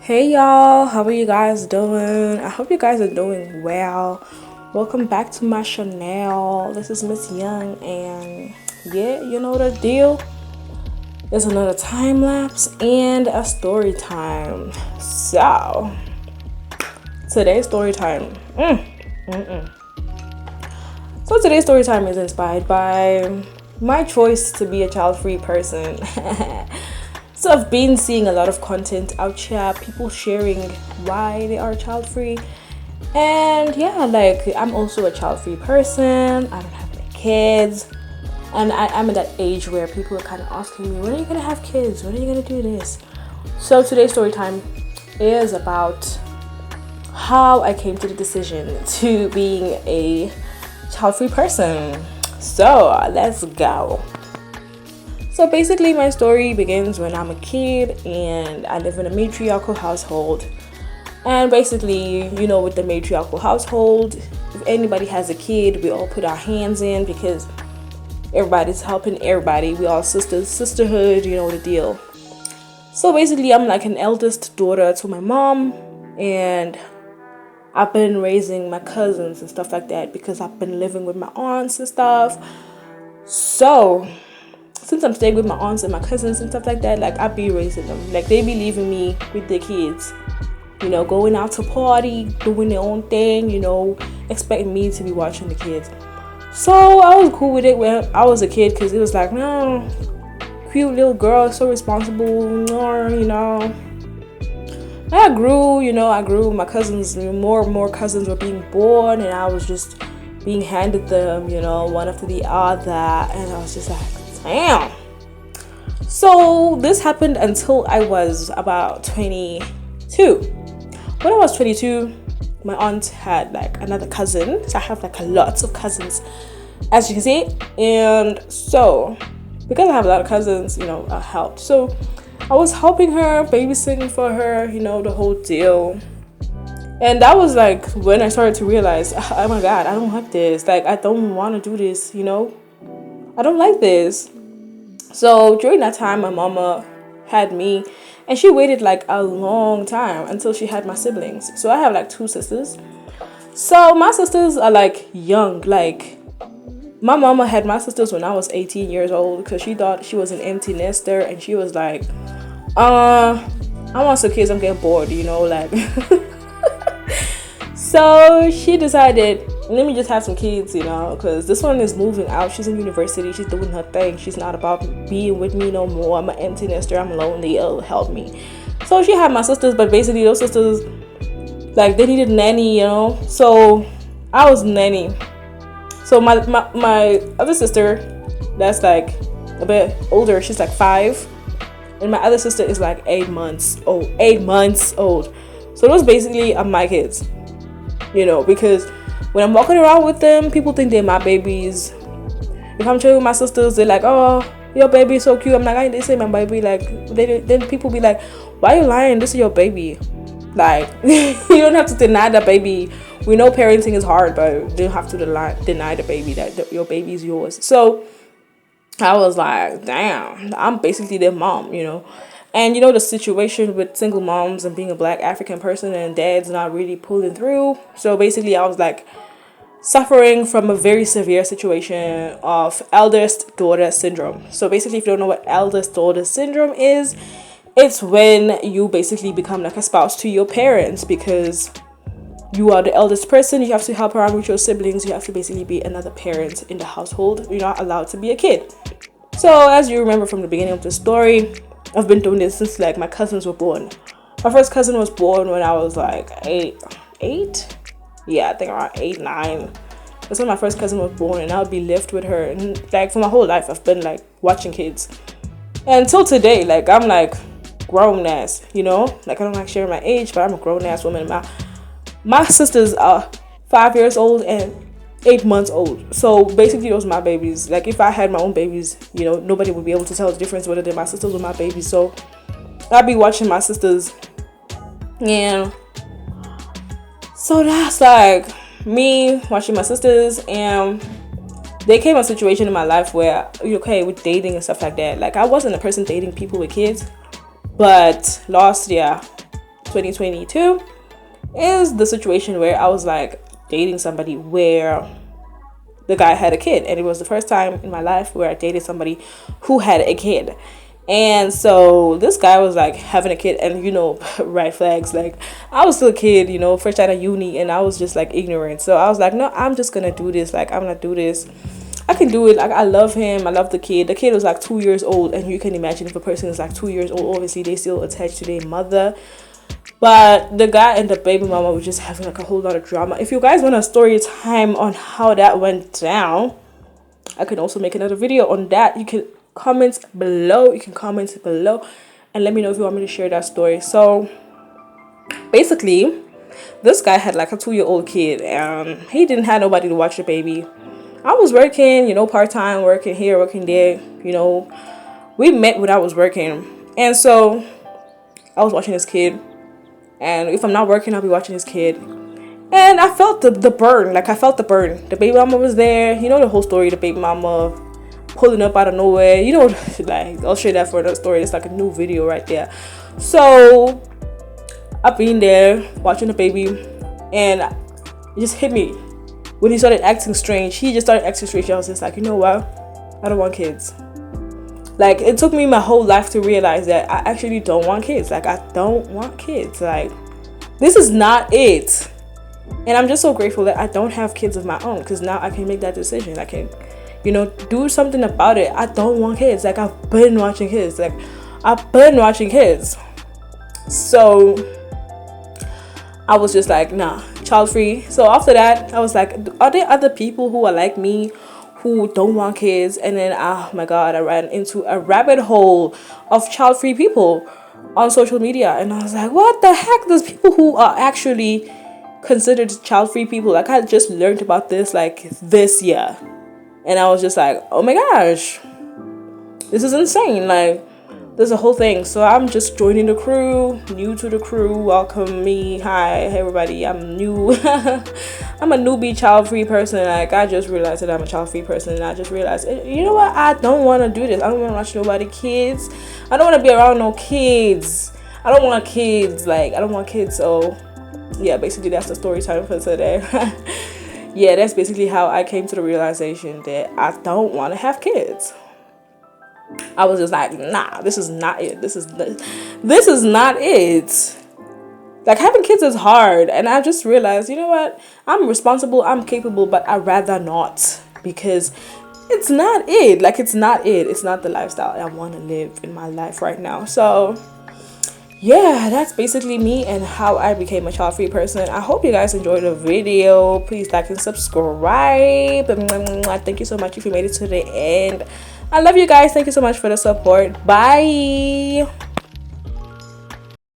Hey y'all, how are you guys doing? I hope you guys are doing well. Welcome back to my channel. This is Miss Young, and yeah, you know the deal. There's another time lapse and a story time. So today's story time. So today's story time is inspired by my choice to be a child-free person. So I've been seeing a lot of content out here, people sharing why they are child-free. And yeah, like I'm also a child-free person. I don't have any kids. And I'm at that age where people are kind of asking me, when are you gonna have kids? When are you gonna do this? So today's story time is about how I came to the decision to being a child-free person. So let's go. So basically my story begins when I'm a kid and I live in a matriarchal household. And basically, you know, with the matriarchal household, if anybody has a kid, we all put our hands in because everybody's helping everybody. We all sisterhood, you know the deal. So basically I'm like an eldest daughter to my mom, and I've been raising my cousins and stuff like that because I've been living with my aunts and stuff. So since I'm staying with my aunts and my cousins and stuff like that, like I be raising them. Like they be leaving me with their kids, you know, going out to party, doing their own thing, you know, expecting me to be watching the kids. So I was cool with it when I was a kid because it was like, no, cute little girl, so responsible, you know. And I grew. My cousins, more and more cousins were being born, and I was just being handed them, you know, one after the other, and I was just like, damn. So this happened until I was about 22. When I was 22, my aunt had like another cousin. So I have like lots of cousins, as you can see. And so because I have a lot of cousins, you know, I helped. So I was helping her, babysitting for her, you know, the whole deal. And that was like when I started to realize, oh my God, I don't like this. Like, I don't want to do this, you know? I don't like this. So during that time, my mama had me, and she waited like a long time until she had my siblings. So I have like two sisters. So my sisters are like young. Like my mama had my sisters when I was 18 years old because she thought she was an empty nester, and she was like, I want some kids, I'm getting bored, you know, like. So she decided, let me just have some kids, you know, because this one is moving out. She's in university. She's doing her thing. She's not about being with me no more. I'm an empty nester. I'm lonely. It'll help me. So she had my sisters, but basically those sisters, like, they needed nanny, you know. So I was nanny. So my other sister, that's like a bit older. She's like 5. And my other sister is like 8 months old. 8 months old. So those basically are my kids. You know, because when I'm walking around with them, people think they're my babies. If I'm chilling with my sisters, they're like, oh, your baby is so cute. I'm like, I didn't say my baby. Like, then people be like, why are you lying? This is your baby. Like, you don't have to deny the baby. We know parenting is hard, but you don't have to deny the baby that your baby is yours. So I was like, damn, I'm basically their mom, you know. And you know the situation with single moms and being a black African person and dad's not really pulling through. So basically I was like suffering from a very severe situation of eldest daughter syndrome. So basically, if you don't know what eldest daughter syndrome is, it's when you basically become like a spouse to your parents because you are the eldest person. You have to help around with your siblings. You have to basically be another parent in the household. You're not allowed to be a kid. So as you remember from the beginning of the story, I've been doing this since like my cousins were born. My first cousin was born when I was like eight? Yeah, I think around 8, 9. That's when my first cousin was born, and I would be left with her. And like for my whole life, I've been like watching kids. And until today, like I'm like grown ass, you know? Like I don't like sharing my age, but I'm a grown ass woman. My sisters are 5 years old and 8 months old. So basically those are my babies. Like if I had my own babies, you know, nobody would be able to tell the difference whether they're my sisters or my babies. So I'd be watching my sisters. And so that's like me watching my sisters, and there came a situation in my life where, okay, with dating and stuff like that, like I wasn't a person dating people with kids, but last year 2022 is the situation where I was like dating somebody where the guy had a kid, and it was the first time in my life where I dated somebody who had a kid. And so this guy was like having a kid, and red flags. Like, I was still a kid, fresh out of uni, and I was just like ignorant. So I was like, no, I'm just gonna do this. Like, I'm gonna do this. I can do it. Like, I love him. I love the kid. The kid was like 2 years old, and you can imagine if a person is like 2 years old, obviously they still attached to their mother. But the guy and the baby mama were just having like a whole lot of drama. If you guys want a story time on how that went down, I can also make another video on that. You can comment below. And let me know if you want me to share that story. So basically, this guy had like a 2-year-old kid, and he didn't have nobody to watch the baby. I was working, part-time, working here, working there. We met when I was working, and so I was watching this kid. And if I'm not working, I'll be watching this kid. And I felt the burn. Like, I felt the burn. The baby mama was there. The whole story. The baby mama pulling up out of nowhere. Like, I'll share that for another story. It's like a new video right there. So, I've been there watching the baby. And it just hit me. When he started acting strange. He just started acting strange. I was just like, you know what? I don't want kids. Like, it took me my whole life to realize that I actually don't want kids. Like, I don't want kids. Like, this is not it. And I'm just so grateful that I don't have kids of my own, because now I can make that decision. I can, do something about it. I don't want kids. Like, I've been watching kids. So I was just like, nah, child free. So after that, I was like, are there other people who are like me, who don't want kids? And then, oh my god, I ran into a rabbit hole of child-free people on social media, and I was like, what the heck? There's people who are actually considered child-free people. Like, I just learned about this like this year, and I was just like, oh my gosh, this is insane. Like, there's a whole thing. So I'm just joining the crew, new to the crew. Welcome me. Hi, hey everybody. I'm new. I'm a newbie child-free person. Like, I just realized that I'm a child-free person, and I just realized, you know what? I don't want to do this. I don't want to watch nobody kids. I don't want to be around no kids. I don't want kids. Like, I don't want kids. So yeah, basically that's the story time for today. Yeah, that's basically how I came to the realization that I don't want to have kids. I was just like, nah, this is not it. This is not it. Like, having kids is hard, and I just realized, you know what? I'm responsible, I'm capable, but I'd rather not, because it's not it. Like, it's not it. It's not the lifestyle I want to live in my life right now. So yeah, that's basically me and how I became a child-free person. I hope you guys enjoyed the video. Please like and subscribe. Thank you so much if you made it to the end. I love you guys. Thank you so much for the support. Bye.